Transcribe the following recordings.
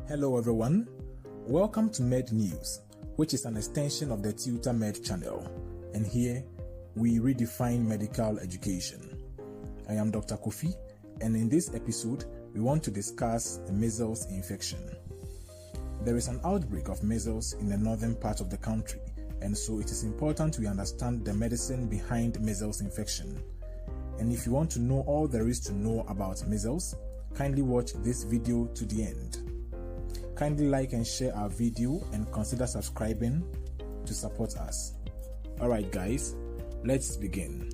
Hello everyone, welcome to Med News, which is an extension of the TutorMed channel, and here we redefine medical education. I am Dr. Kofi, and in this episode we want to discuss the measles infection. There is an outbreak of measles in the northern part of the country, and so it is important we understand the medicine behind measles infection. And if you want to know all there is to know about measles, kindly watch this video to the end. Kindly like and share our video and consider subscribing to support us. Alright guys, let's begin.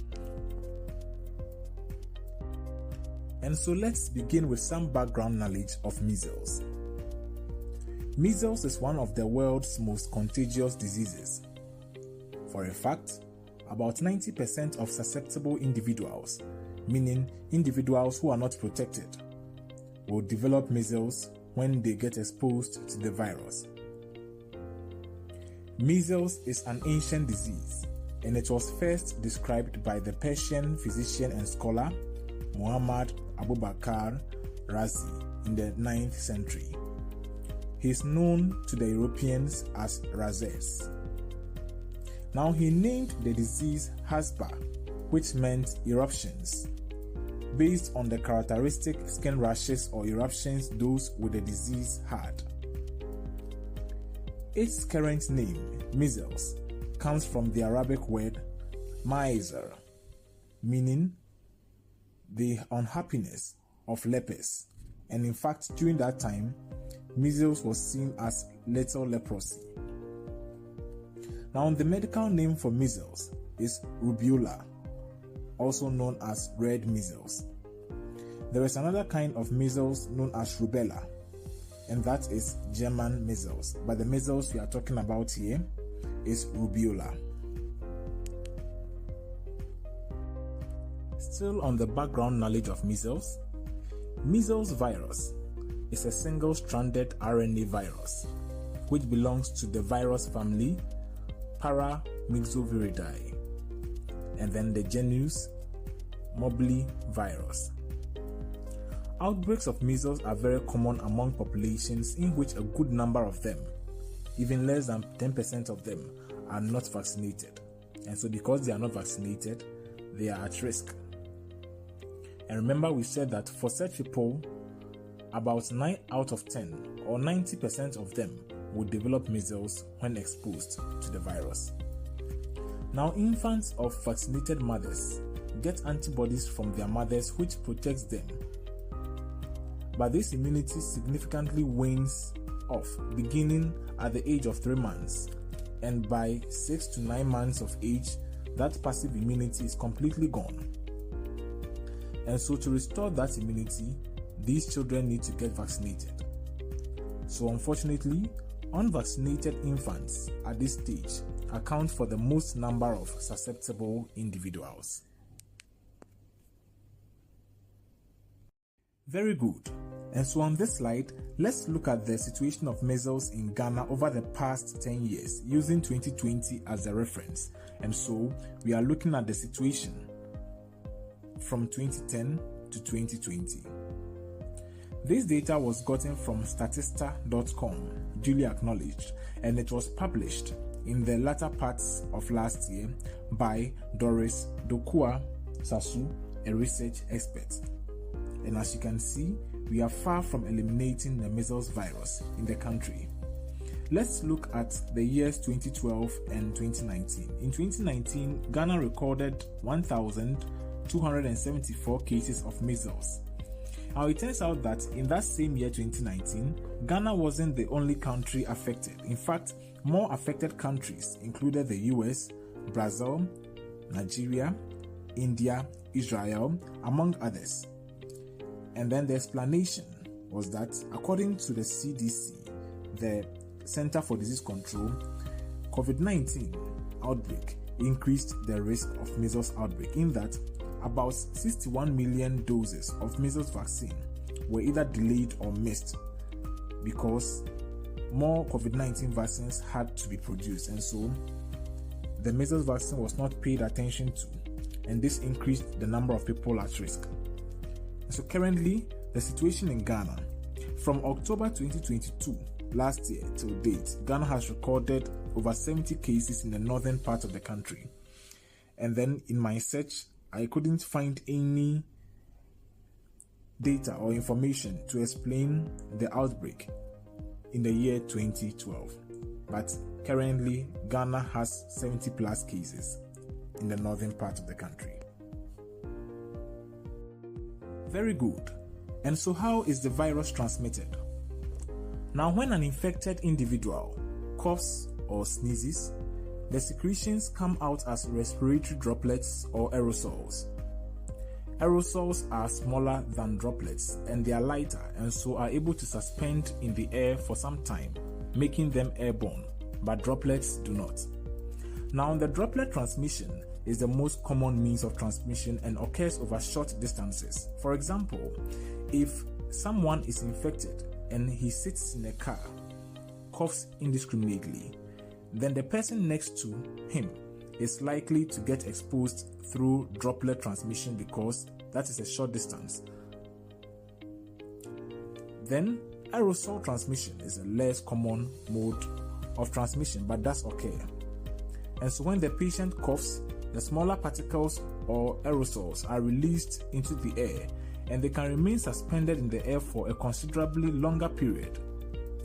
And so let's begin with some background knowledge of measles. Measles is one of the world's most contagious diseases. For a fact, about 90% of susceptible individuals, meaning individuals who are not protected, will develop measles when they get exposed to the virus. Measles is an ancient disease, and it was first described by the Persian physician and scholar Muhammad Abubakar Razi in the 9th century. He is known to the Europeans as Rhazes. Now he named the disease Hasba, which meant eruptions, based on the characteristic skin rashes or eruptions those with the disease had. Its current name, measles, comes from the Arabic word maizar, meaning the unhappiness of lepers, and in fact during that time, measles was seen as lethal leprosy. Now the medical name for measles is rubella, also known as red measles. There is another kind of measles known as rubella, and that is German measles, but the measles we are talking about here is rubella. Still on the background knowledge of measles, measles virus is a single-stranded RNA virus which belongs to the virus family Paramyxoviridae, and then the genus Morbillivirus. Outbreaks of measles are very common among populations in which a good number of them, even less than 10% of them, are not vaccinated. And so because they are not vaccinated, they are at risk. And remember we said that for such people, about 9 out of 10 or 90% of them will develop measles when exposed to the virus. Now infants of vaccinated mothers get antibodies from their mothers which protects them, but this immunity significantly wanes off beginning at the age of 3 months, and by 6 to 9 months of age that passive immunity is completely gone. And so to restore that immunity, these children need to get vaccinated. So unfortunately, unvaccinated infants at this stage account for the most number of susceptible individuals. Very good. And so on this slide, let's look at the situation of measles in Ghana over the past 10 years using 2020 as a reference. And so we are looking at the situation from 2010 to 2020. This data was gotten from statista.com, duly acknowledged, and it was published in the latter parts of last year by Doris Dokua Sasu, a research expert. And as you can see, we are far from eliminating the measles virus in the country. Let's look at the years 2012 and 2019. In 2019, Ghana recorded 1,274 cases of measles. Now it turns out that in that same year 2019, Ghana wasn't the only country affected. In fact, more affected countries included the US, Brazil, Nigeria, India, Israel, among others. And then the explanation was that according to the CDC, the Center for Disease Control, COVID-19 outbreak increased the risk of measles outbreak in that about 61 million doses of measles vaccine were either delayed or missed because more COVID-19 vaccines had to be produced, and so the measles vaccine was not paid attention to, and this increased the number of people at risk. And so currently, the situation in Ghana, From October 2022, last year till date, Ghana has recorded over 70 cases in the northern part of the country. And then in my search, I couldn't find any data or information to explain the outbreak in the year 2012. But currently, Ghana has 70 plus cases in the northern part of the country. Very good. And so how is the virus transmitted? Now, when an infected individual coughs or sneezes, the secretions come out as respiratory droplets or aerosols. Aerosols are smaller than droplets and they are lighter and so are able to suspend in the air for some time, making them airborne, but droplets do not. Now, the droplet transmission is the most common means of transmission and occurs over short distances. For example, if someone is infected and he sits in a car, coughs indiscriminately, then the person next to him is likely to get exposed through droplet transmission because that is a short distance. Then, aerosol transmission is a less common mode of transmission but does occur. And so when the patient coughs, the smaller particles or aerosols are released into the air and they can remain suspended in the air for a considerably longer period,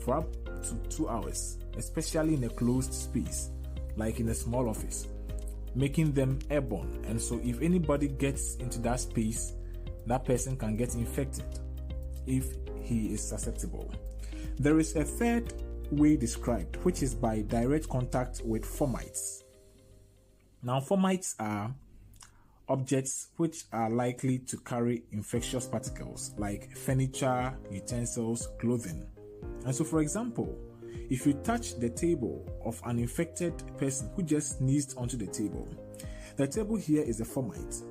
for up to 2 hours, especially in a closed space, like in a small office, making them airborne. And so if anybody gets into that space, that person can get infected if he is susceptible. There is a third way described, which is by direct contact with fomites. Now, fomites are objects which are likely to carry infectious particles like furniture, utensils, clothing. And so, for example, if you touch the table of an infected person who just sneezed onto the table here is a fomite,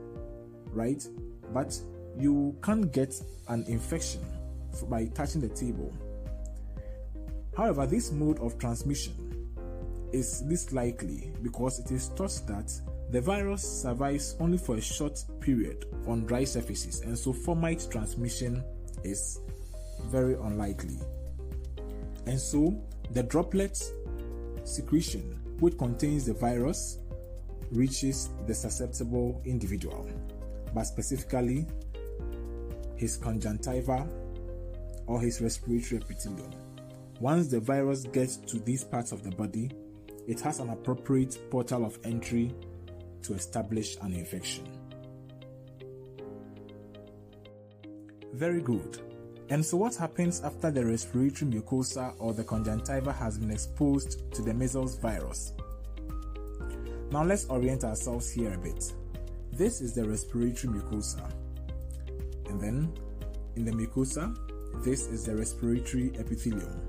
right? But you can't get an infection by touching the table. However, this mode of transmission is least likely because it is thought that the virus survives only for a short period on dry surfaces, and so fomite transmission is very unlikely. And so the droplet secretion, which contains the virus, reaches the susceptible individual, but specifically his conjunctiva or his respiratory epithelium. Once the virus gets to these parts of the body, it has an appropriate portal of entry to establish an infection. Very good. And so what happens after the respiratory mucosa or the conjunctiva has been exposed to the measles virus? Now let's orient ourselves here a bit. This is the respiratory mucosa. And then in the mucosa, this is the respiratory epithelium.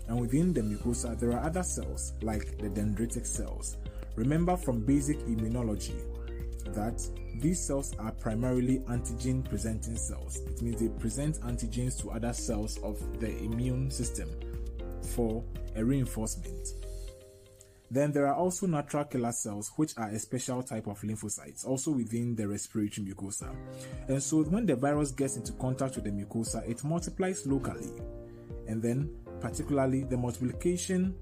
And within the mucosa, there are other cells like the dendritic cells. Remember from basic immunology that these cells are primarily antigen-presenting cells. It means they present antigens to other cells of the immune system for a reinforcement. Then there are also natural killer cells, which are a special type of lymphocytes, also within the respiratory mucosa. And so when the virus gets into contact with the mucosa, it multiplies locally. And then particularly the multiplication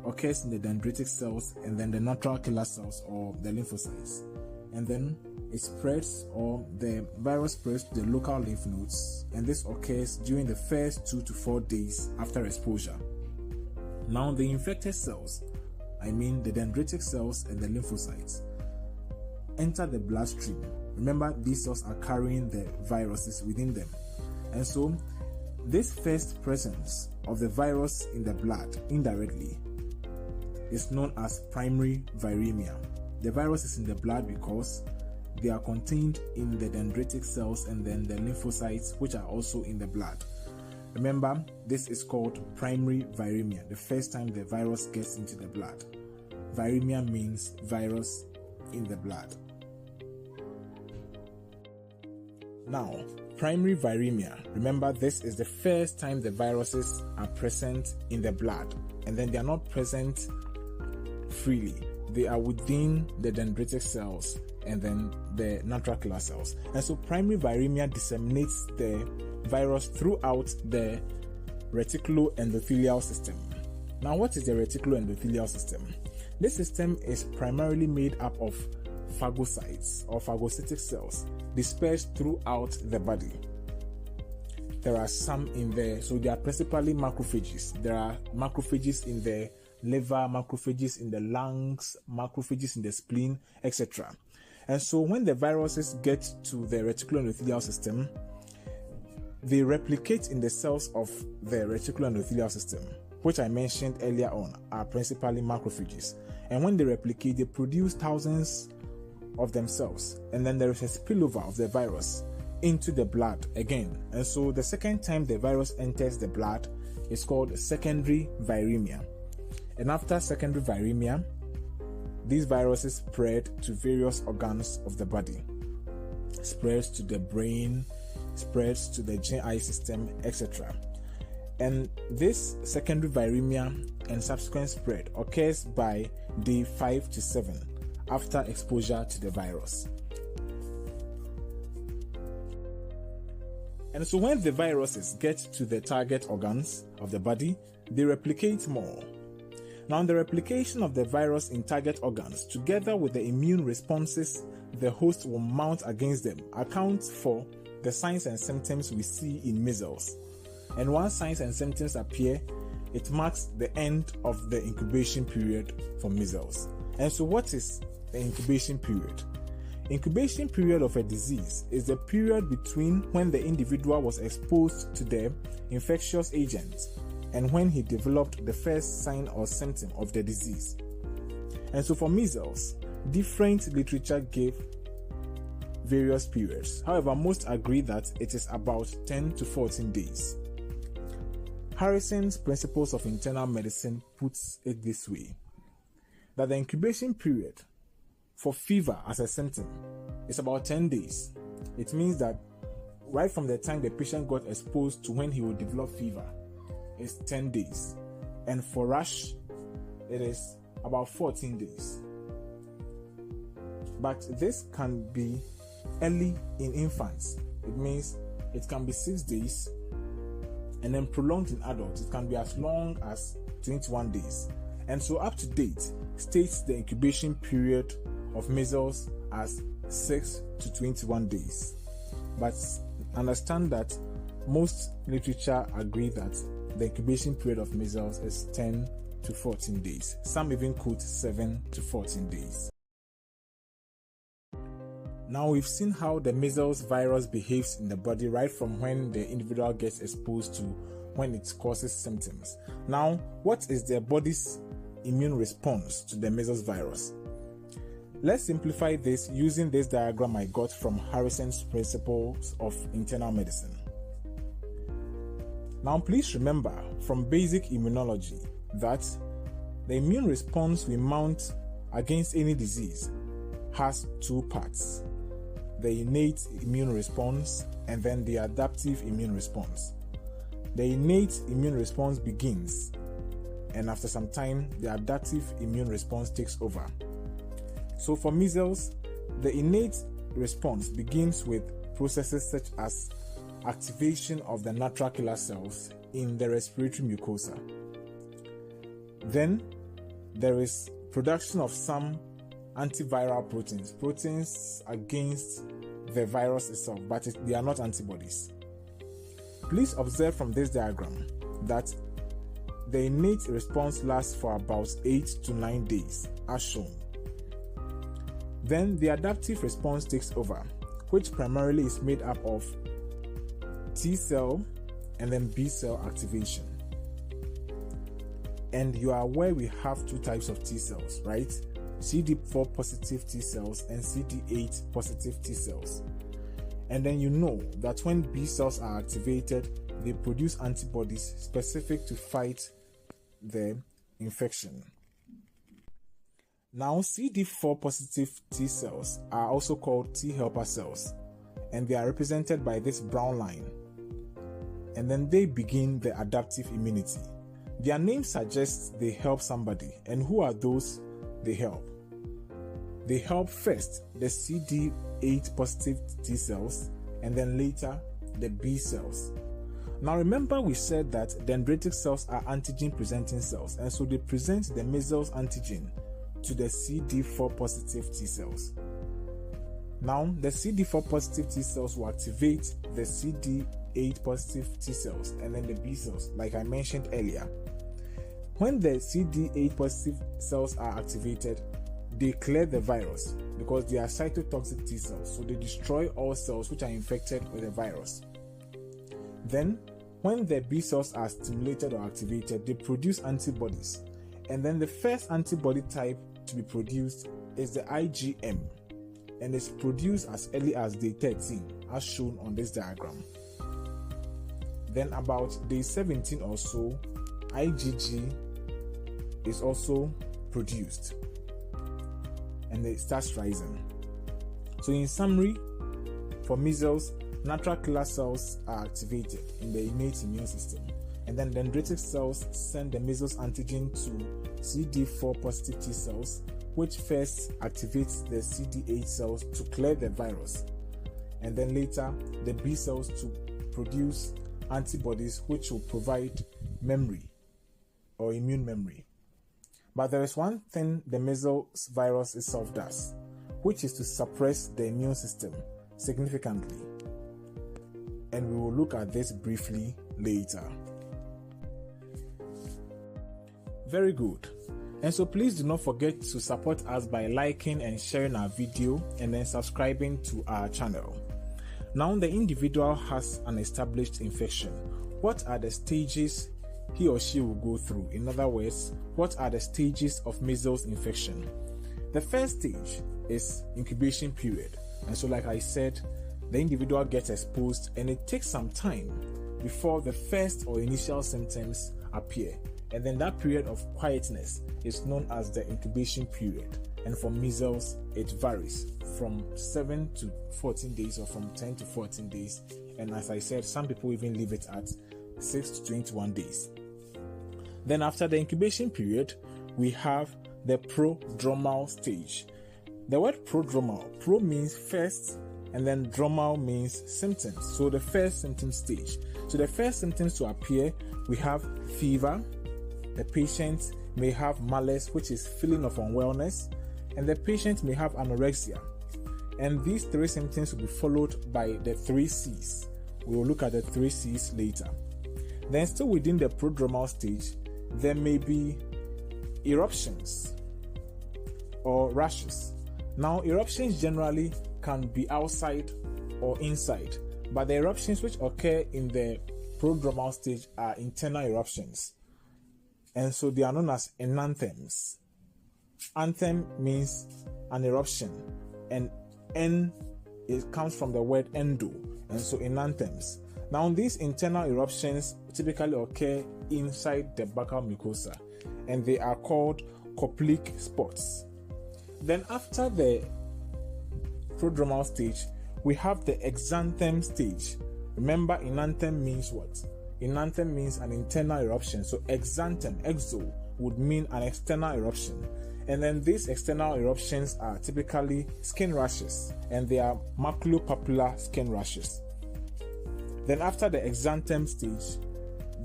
occurs in the dendritic cells and then the natural killer cells or the lymphocytes. And then it spreads, or the virus spreads to the local lymph nodes, and this occurs during the first 2 to 4 days after exposure. Now the infected cells, I mean the dendritic cells and the lymphocytes, enter the bloodstream. Remember, these cells are carrying the viruses within them. And so this first presence of the virus in the blood indirectly is known as primary viremia. The virus is in the blood because they are contained in the dendritic cells and then the lymphocytes, which are also in the blood. Remember, this is called primary viremia, the first time the virus gets into the blood. Viremia means virus in the blood. Now, primary viremia, remember, this is the first time the viruses are present in the blood, and then they are not present freely. They are within the dendritic cells and then the natural killer cells. And so primary viremia disseminates the virus throughout the reticuloendothelial system. Now, what is the reticuloendothelial system? This system is primarily made up of phagocytes or phagocytic cells dispersed throughout the body. There are some in there, so they are principally macrophages. There are macrophages in the liver, macrophages in the lungs, macrophages in the spleen, etc. And so when the viruses get to the reticuloendothelial system, they replicate in the cells of the reticuloendothelial system, which I mentioned earlier on, are principally macrophages. And when they replicate, they produce thousands of themselves, and then there is a spillover of the virus into the blood again. And so the second time the virus enters the blood is called secondary viremia. And after secondary viremia, these viruses spread to various organs of the body, spreads to the brain, spreads to the GI system, etc. And this secondary viremia and subsequent spread occurs by day 5 to 7 after exposure to the virus. And so when the viruses get to the target organs of the body, they replicate more. Now, the replication of the virus in target organs, together with the immune responses the host will mount against them, accounts for the signs and symptoms we see in measles. And once signs and symptoms appear, it marks the end of the incubation period for measles. And so what is the incubation period? Incubation period of a disease is the period between when the individual was exposed to the infectious agent and when he developed the first sign or symptom of the disease. And so for measles, different literature gave various periods. However, most agree that it is about 10 to 14 days. Harrison's Principles of Internal Medicine puts it this way, that the incubation period for fever as a symptom is about 10 days. It means that right from the time the patient got exposed to when he will develop fever is 10 days. And for rash, it is about 14 days. But this can be early in infants. It means it can be 6 days, and then prolonged in adults. It can be as long as 21 days. And so up to date states the incubation period of measles as 6 to 21 days. But understand that most literature agree that the incubation period of measles is 10 to 14 days. Some even quote 7 to 14 days. Now we've seen how the measles virus behaves in the body right from when the individual gets exposed to when it causes symptoms. Now, what is the body's immune response to the measles virus? Let's simplify this using this diagram I got from Harrison's Principles of Internal Medicine. Now, please remember from basic immunology that the immune response we mount against any disease has two parts: the innate immune response and then the adaptive immune response. The innate immune response begins, and after some time, the adaptive immune response takes over. So for measles, the innate response begins with processes such as activation of the natural killer cells in the respiratory mucosa. Then there is production of some antiviral proteins against the virus itself, but they are not antibodies. Please observe from this diagram that the innate response lasts for about 8 to 9 days, as shown. Then the adaptive response takes over, which primarily is made up of T cell and then B cell activation. And you are aware we have two types of T cells, right? CD4 positive T cells and CD8 positive T cells. And then you know that when B cells are activated, they produce antibodies specific to fight the infection. Now, CD4 positive T cells are also called T helper cells, and they are represented by this brown line. And then they begin the adaptive immunity. Their name suggests they help somebody. And who are those they help? They help first the CD8 positive T cells, and then later the B cells. Now remember we said that dendritic cells are antigen presenting cells, and so they present the measles antigen to the CD4 positive T cells. Now the CD4 positive T cells will activate the CD8 positive T cells and then the B cells, like I mentioned earlier. When the CD8 positive cells are activated, they clear the virus because they are cytotoxic T cells, so they destroy all cells which are infected with the virus. Then, when the B cells are stimulated or activated, they produce antibodies, and then the first antibody type to be produced is the IgM, and is produced as early as day 13, as shown on this diagram. Then about day 17 or so, IgG is also produced, and it starts rising. So in summary, for measles, natural killer cells are activated in the innate immune system, and then dendritic cells send the measles antigen to CD4 positive T cells, which first activates the CD8 cells to clear the virus, and then later the B cells to produce antibodies which will provide memory or immune memory. But there is one thing the measles virus itself does, which is to suppress the immune system significantly. And we will look at this briefly later. Very good. And so please do not forget to support us by liking and sharing our video and then subscribing to our channel. Now the individual has an established infection. What are the stages he or she will go through? In other words, what are the stages of measles infection? The first stage is incubation period. And so like I said, the individual gets exposed and it takes some time before the first or initial symptoms appear. And then that period of quietness is known as the incubation period. And for measles, it varies from 7 to 14 days or from 10 to 14 days. And as I said, some people even leave it at 6 to 21 days. Then after the incubation period, we have the prodromal stage. The word prodromal, pro means first, and then dromal means symptoms. So the first symptom stage. So the first symptoms to appear, we have fever. The patient may have malaise, which is feeling of unwellness, and the patient may have anorexia. And these three symptoms will be followed by the 3 C's. We will look at the 3 C's later. Then still within the prodromal stage, there may be eruptions or rashes. Now eruptions generally can be outside or inside, but the eruptions which occur in the prodromal stage are internal eruptions, and so they are known as enanthems. Anthem means an eruption, and it comes from the word endo, and so enanthems. Now these internal eruptions typically occur inside the buccal mucosa, and they are called Koplik spots. Then after the prodromal stage, we have the exanthem stage. Remember, enanthem means what? Enanthem means an internal eruption. So exanthem, exo, would mean an external eruption. And then these external eruptions are typically skin rashes, and they are maculopapular skin rashes. Then after the exanthem stage,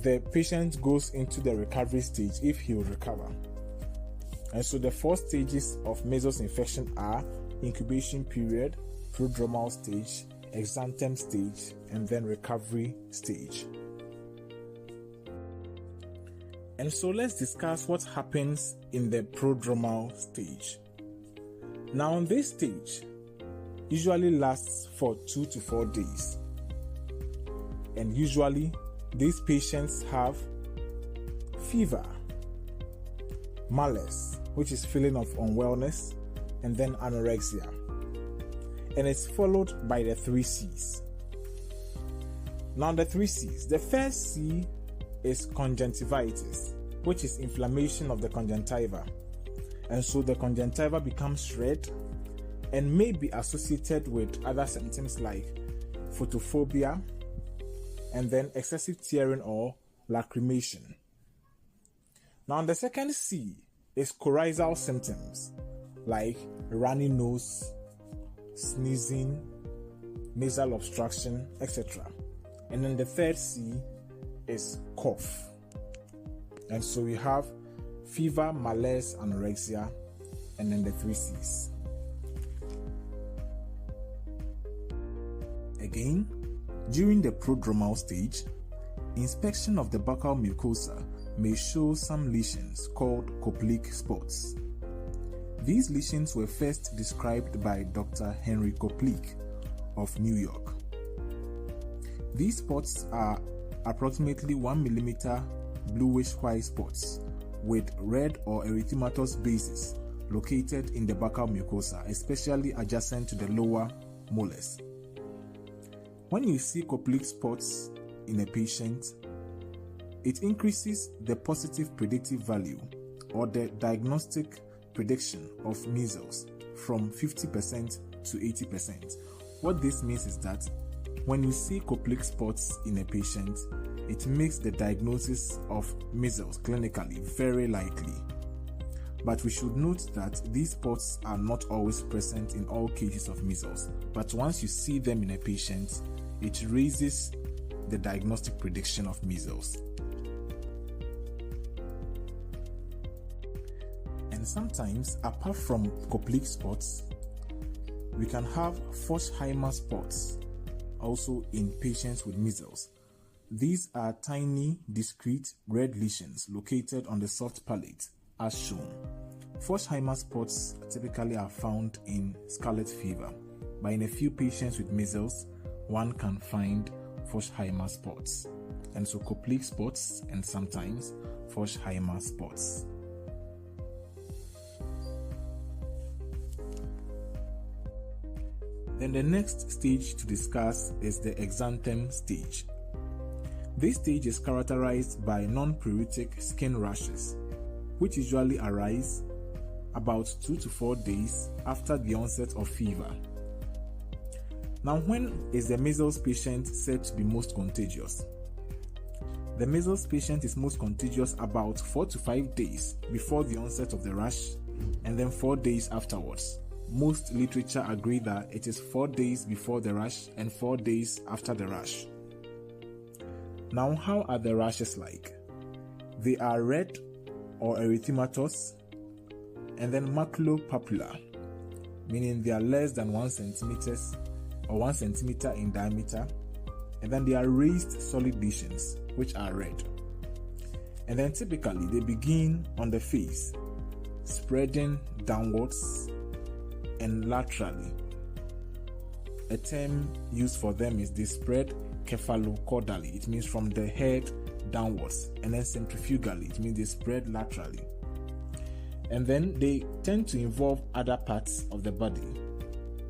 the patient goes into the recovery stage if he will recover. And so the 4 stages of measles infection are incubation period, prodromal stage, exanthem stage, and then recovery stage. And so let's discuss what happens in the prodromal stage. Now this stage usually lasts for 2 to 4 days. And usually these patients have fever, malaise, which is feeling of unwellness, and then anorexia. And it's followed by the 3 C's. Now the 3 C's. The first C is conjunctivitis, which is inflammation of the conjunctiva. And so the conjunctiva becomes red and may be associated with other symptoms like photophobia, and then excessive tearing or lacrimation. Now the second C is coryzal symptoms like runny nose, sneezing, nasal obstruction, etc. And then the third C is cough. And so we have fever, malaise, anorexia, and then the 3 C's. Again, during the prodromal stage, inspection of the buccal mucosa may show some lesions called Koplik spots. These lesions were first described by Dr. Henry Koplik of New York. These spots are approximately 1 mm bluish-white spots with red or erythematous bases located in the buccal mucosa, especially adjacent to the lower molars. When you see Koplik spots in a patient, it increases the positive predictive value or the diagnostic prediction of measles from 50% to 80%. What this means is that when you see Koplik spots in a patient, it makes the diagnosis of measles clinically very likely. But we should note that these spots are not always present in all cases of measles, but once you see them in a patient, it raises the diagnostic prediction of measles. And sometimes, apart from Koplik spots, we can have Forchheimer spots also in patients with measles. These are tiny, discrete red lesions located on the soft palate, as shown. Forchheimer spots typically are found in scarlet fever, but in a few patients with measles, one can find Forchheimer spots. And so Koplik spots and sometimes Forchheimer spots. Then the next stage to discuss is the exanthem stage. This stage is characterized by non-pruritic skin rashes, which usually arise about 2 to 4 days after the onset of fever. Now, when is the measles patient said to be most contagious? The measles patient is most contagious about 4 to 5 days before the onset of the rash and then 4 days afterwards. Most literature agree that it is 4 days before the rash and 4 days after the rash. Now, how are the rashes like? They are red or erythematous and then maculopapular, meaning they are less than 1 centimeter or 1 centimeter in diameter, and then they are raised solid lesions which are red. And then typically they begin on the face, spreading downwards and laterally. A term used for them is they spread cephalocaudally, it means from the head downwards, and then centrifugally, it means they spread laterally. And then they tend to involve other parts of the body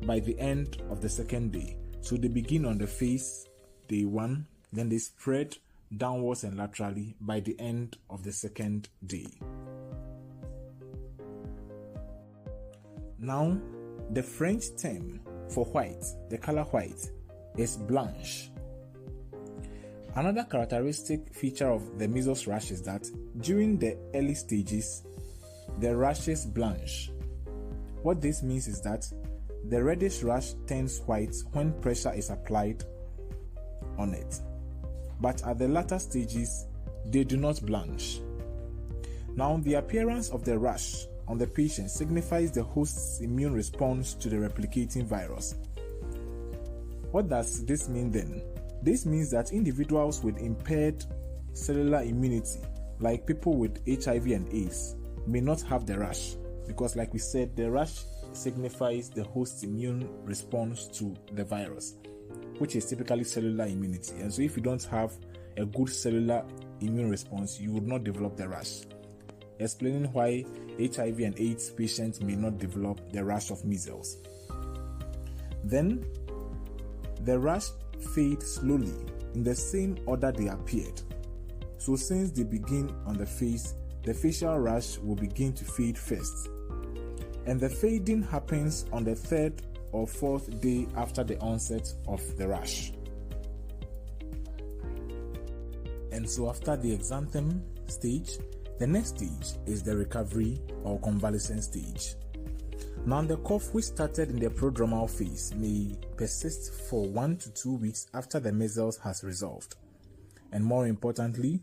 by the end of the second day. So they begin on the face, day 1, then they spread downwards and laterally by the end of the second day. Now, the French term for white, the color white, is blanche. Another characteristic feature of the measles rash is that during the early stages, the rashes blanch. What this means is that the reddish rash turns white when pressure is applied on it, but at the latter stages, they do not blanch. Now, the appearance of the rash on the patient signifies the host's immune response to the replicating virus. What does this mean then? This means that individuals with impaired cellular immunity, like people with HIV and AIDS, may not have the rash, because like we said, the rash signifies the host's immune response to the virus, which is typically cellular immunity. And so if you don't have a good cellular immune response, you would not develop the rash, explaining why HIV and AIDS patients may not develop the rash of measles. Then the rash fades slowly in the same order they appeared. So since they begin on the face, the facial rash will begin to fade first, and the fading happens on the 3rd or 4th day after the onset of the rash. And so after the exanthem stage, the next stage is the recovery or convalescent stage. Now, the cough which started in the prodromal phase may persist for 1 to 2 weeks after the measles has resolved. And more importantly,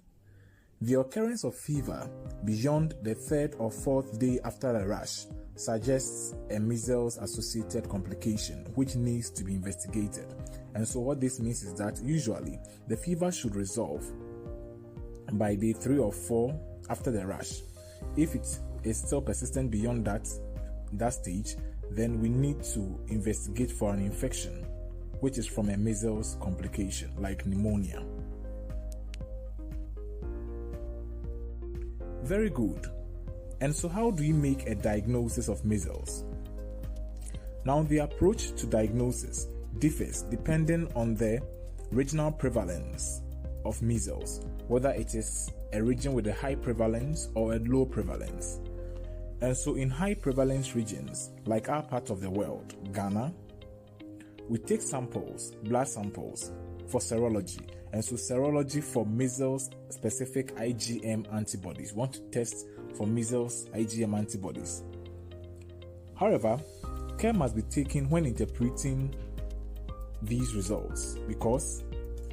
the occurrence of fever beyond the 3rd or 4th day after a rash suggests a measles-associated complication which needs to be investigated. And so what this means is that usually the fever should resolve by day 3 or 4 after the rash. If it is still persistent beyond that stage, then we need to investigate for an infection which is from a measles complication like pneumonia. Very good. And so how do we make a diagnosis of measles? Now, the approach to diagnosis differs depending on the regional prevalence of measles, whether it is a region with a high prevalence or a low prevalence. And so in high prevalence regions, like our part of the world, Ghana, we take samples, blood samples, for serology. And so serology for measles-specific IgM antibodies. We want to test for measles IgM antibodies. However, care must be taken when interpreting these results because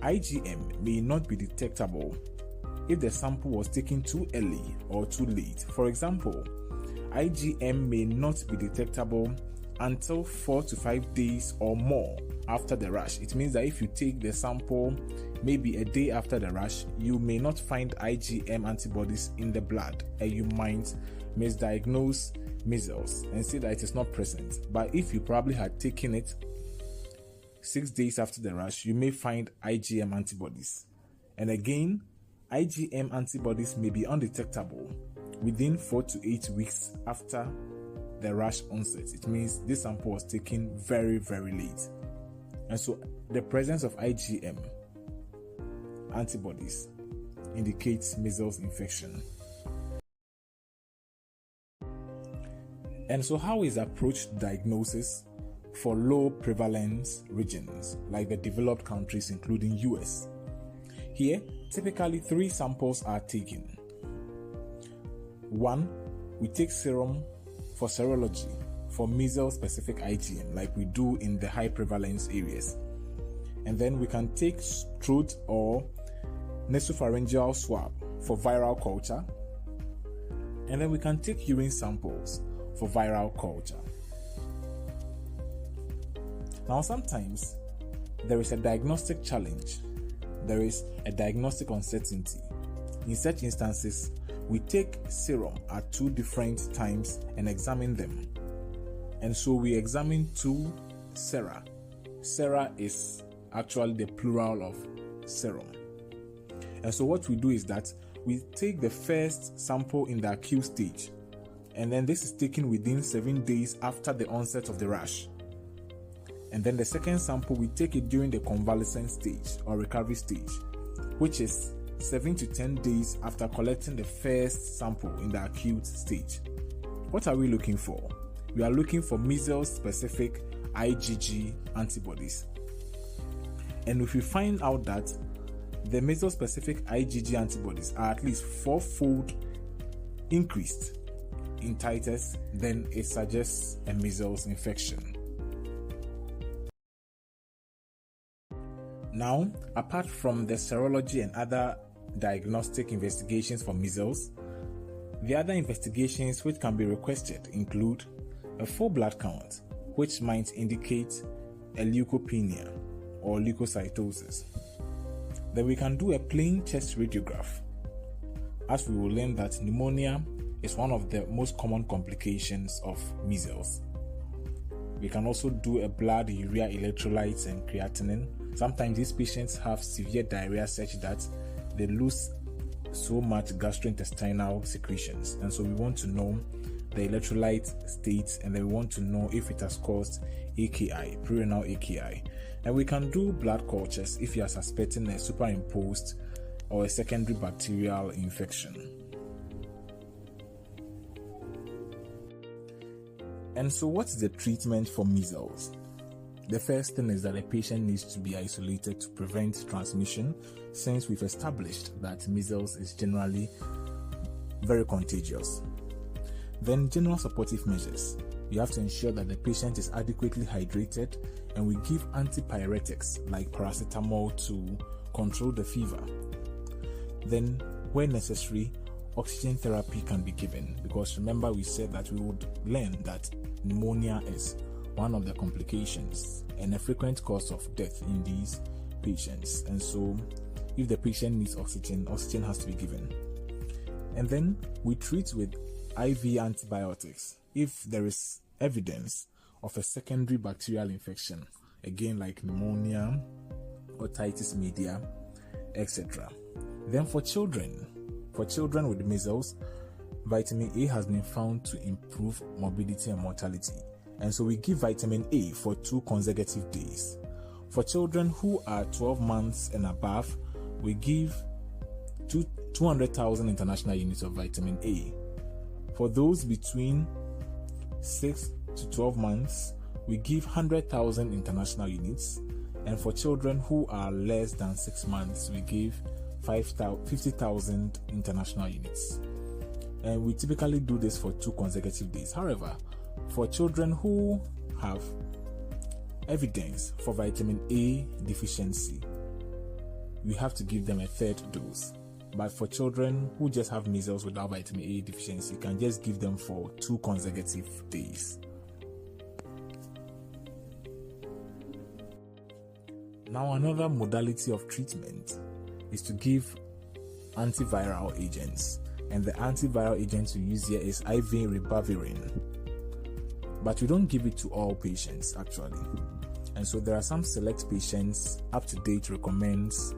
IgM may not be detectable if the sample was taken too early or too late. For example, IgM may not be detectable until 4 to 5 days or more after the rash. It means that if you take the sample maybe a day after the rash, you may not find IgM antibodies in the blood and you might misdiagnose measles and say that it is not present. But if you probably had taken it 6 days after the rash, you may find IgM antibodies. And again, IgM antibodies may be undetectable within 4 to 8 weeks after the rash onset. It means this sample was taken very, very late. And so the presence of IgM antibodies indicates measles infection. And so how is approached diagnosis for low prevalence regions like the developed countries including US? Here, typically 3 samples are taken. 1, we take serum for serology for measles-specific IgM like we do in the high prevalence areas. And then we can take throat or nasopharyngeal swab for viral culture. And then we can take urine samples for viral culture. Now, sometimes there is a diagnostic challenge. There is a diagnostic uncertainty. In such instances, we take serum at 2 different times and examine them. And so we examine 2 sera. Sera is actually the plural of serum. And so what we do is that we take the first sample in the acute stage, and then this is taken within 7 days after the onset of the rash. And then the second sample, we take it during the convalescent stage or recovery stage, which is 7 to 10 days after collecting the first sample in the acute stage. What are we looking for? We are looking for measles-specific IgG antibodies. And if we find out that the measles-specific IgG antibodies are at least 4-fold increased in titers, then it suggests a measles infection. Now, apart from the serology and other diagnostic investigations for measles, the other investigations which can be requested include a full blood count, which might indicate a leukopenia or leukocytosis. Then we can do a plain chest radiograph, as we will learn that pneumonia is one of the most common complications of measles. We can also do a blood urea electrolytes and creatinine. Sometimes these patients have severe diarrhea such that they lose so much gastrointestinal secretions, and so we want to know the electrolyte state, and then we want to know if it has caused AKI, pre-renal AKI. And we can do blood cultures if you are suspecting a superimposed or a secondary bacterial infection. And so what's the treatment for measles? The first thing is that a patient needs to be isolated to prevent transmission, since we've established that measles is generally very contagious. Then general supportive measures. You have to ensure that the patient is adequately hydrated, and we give antipyretics like paracetamol to control the fever. Then, where necessary, oxygen therapy can be given, because remember we said that we would learn that pneumonia is one of the complications and a frequent cause of death in these patients. And so if the patient needs oxygen has to be given. And then we treat with IV antibiotics if there is evidence of a secondary bacterial infection, again like pneumonia, otitis media, etc. Then for children with measles, vitamin A has been found to improve morbidity and mortality, and so we give vitamin A for 2 consecutive days. For children who are 12 months and above, we give 200,000 international units of vitamin A. For those between 6 to 12 months, we give 100,000 international units, and for children who are less than 6 months, we give 50,000 international units. And we typically do this for 2 consecutive days. However, for children who have evidence for vitamin A deficiency, we have to give them a 3rd dose. But for children who just have measles without vitamin A deficiency, you can just give them for 2 consecutive days. Now, another modality of treatment is to give antiviral agents, and the antiviral agent we use here is IV ribavirin. But we don't give it to all patients actually, and so there are some select patients up to date recommends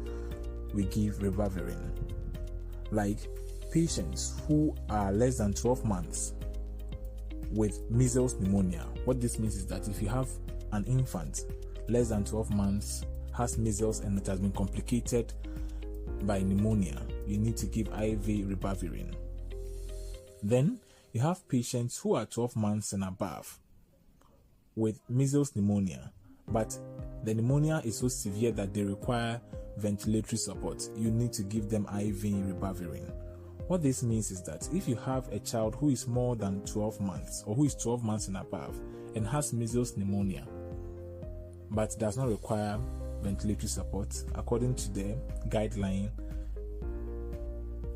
we give ribavirin, like patients who are less than 12 months with measles pneumonia. What this means is that if you have an infant less than 12 months has measles and it has been complicated by pneumonia, you need to give IV ribavirin. Then you have patients who are 12 months and above with measles pneumonia, but the pneumonia is so severe that they require ventilatory support. You need to give them IV ribavirin. What this means is that if you have a child who is more than 12 months or who is 12 months and above and has measles pneumonia but does not require ventilatory support, according to the guideline,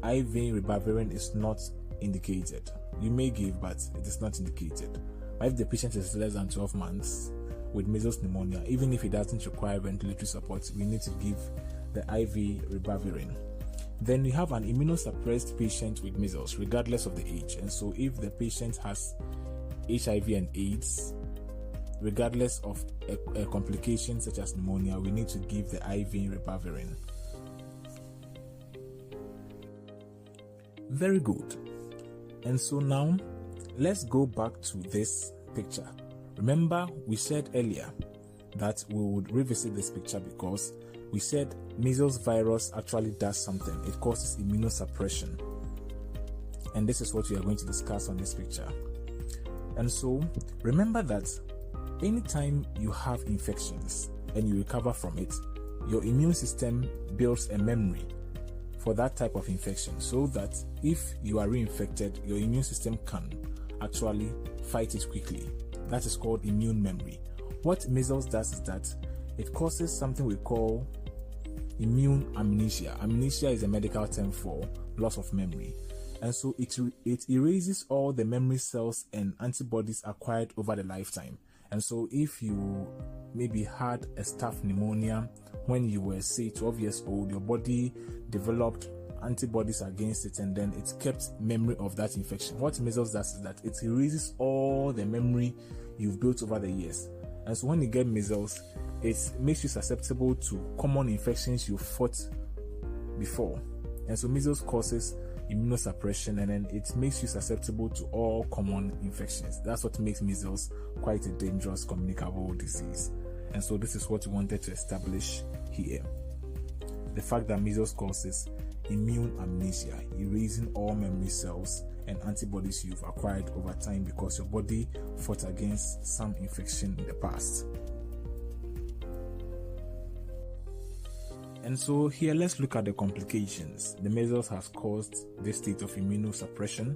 IV ribavirin is not indicated. You may give, but it is not indicated. But if the patient is less than 12 months with measles pneumonia, even if it doesn't require ventilatory support, we need to give the IV ribavirin. Then we have an immunosuppressed patient with measles, regardless of the age. And so if the patient has HIV and AIDS, regardless of a complication such as pneumonia, we need to give the IV ribavirin. Very good. And so now let's go back to this picture. Remember, we said earlier that we would revisit this picture because we said measles virus actually does something. It causes immunosuppression. And this is what we are going to discuss on this picture. And so remember that anytime you have infections and you recover from it, your immune system builds a memory for that type of infection, so that if you are reinfected, your immune system can actually fight it quickly. That is called immune memory. What measles does is that it causes something we call immune amnesia. Amnesia is a medical term for loss of memory. And so it erases all the memory cells and antibodies acquired over the lifetime. And so if you maybe had a staph pneumonia when you were, say, 12 years old, your body developed antibodies against it, and then it kept memory of that infection. What measles does is that it erases all the memory you've built over the years. And so when you get measles, it makes you susceptible to common infections you fought before. And so measles causes immunosuppression, and then it makes you susceptible to all common infections. That's what makes measles quite a dangerous communicable disease. And so this is what we wanted to establish here. The fact that measles causes immune amnesia, erasing all memory cells and antibodies you've acquired over time because your body fought against some infection in the past. And so here, let's look at the complications. The measles has caused this state of immunosuppression,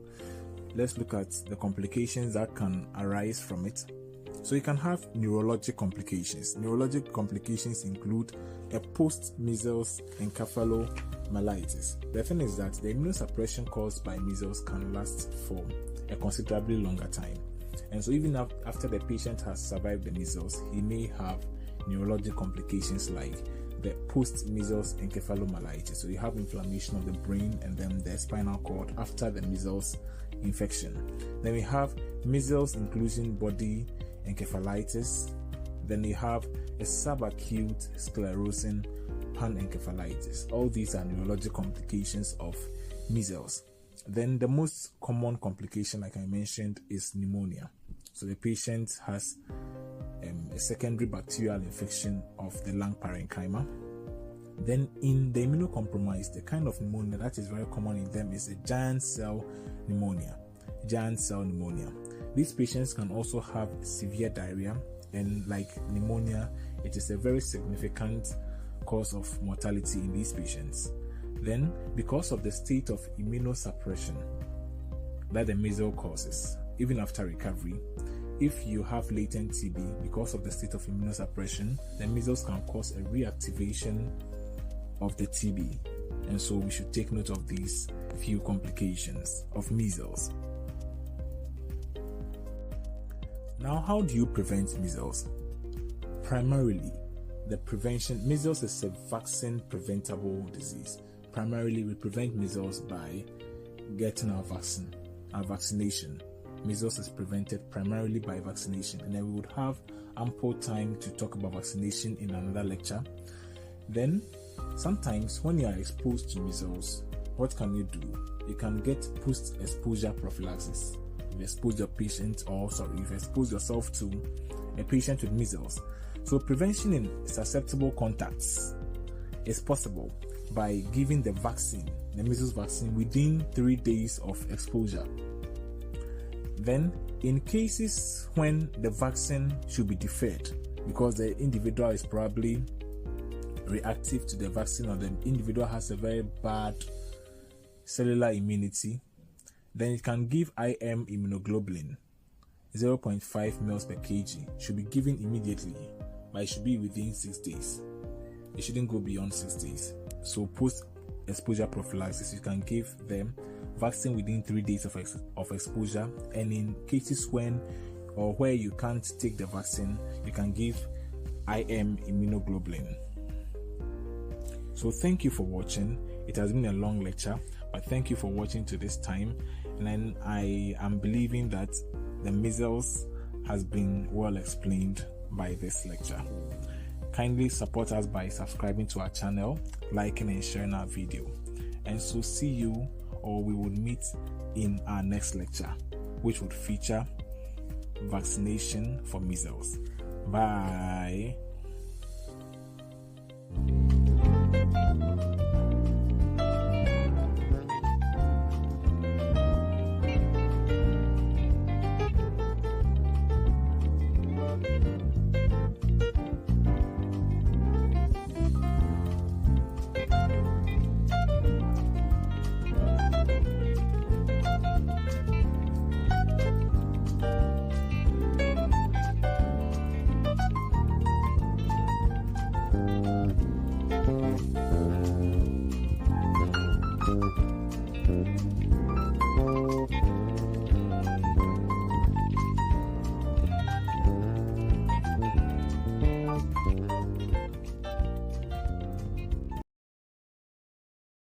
let's look at the complications that can arise from it. So you can have neurologic complications. Neurologic complications include a post-measles encephalomyelitis. The thing is that the immunosuppression caused by measles can last for a considerably longer time. And so even after the patient has survived the measles, he may have neurologic complications like the post-measles encephalomyelitis. So you have inflammation of the brain and then the spinal cord after the measles infection. Then we have measles inclusion body encephalitis. Then you have a subacute sclerosing panencephalitis. All these are neurologic complications of measles. Then the most common complication, like I mentioned, is pneumonia. So the patient has a secondary bacterial infection of the lung parenchyma. Then in the immunocompromised, the kind of pneumonia that is very common in them is a giant cell pneumonia. These patients can also have severe diarrhea, and like pneumonia, it is a very significant cause of mortality in these patients. Then, because of the state of immunosuppression that the measles causes, even after recovery, if you have latent TB, because of the state of immunosuppression, the measles can cause a reactivation of the TB. And so we should take note of these few complications of measles. Now, how do you prevent measles? Primarily, the prevention, measles is a vaccine preventable disease. Primarily, we prevent measles by getting our vaccination. Measles is prevented primarily by vaccination, and then we would have ample time to talk about vaccination in another lecture. Then, sometimes when you are exposed to measles, what can you do? You can get post-exposure prophylaxis. You've exposed you've exposed yourself to a patient with measles. So prevention in susceptible contacts is possible by giving the vaccine, the measles vaccine, within 3 days of exposure. Then, in cases when the vaccine should be deferred because the individual is probably reactive to the vaccine or the individual has a very bad cellular immunity, then it can give IM immunoglobulin 0.5 ml per kg. Should be given immediately, but it should be within 6 days. It shouldn't go beyond 6 days. So post-exposure prophylaxis, you can give them vaccine within 3 days of exposure, and in cases where you can't take the vaccine, you can give IM immunoglobulin. So thank you for watching. It has been a long lecture, but thank you for watching to this time, and then I am believing that the measles has been well explained by this lecture. Kindly support us by subscribing to our channel, liking and sharing our video. And so see you, or we will meet in our next lecture, which would feature vaccination for measles. Bye.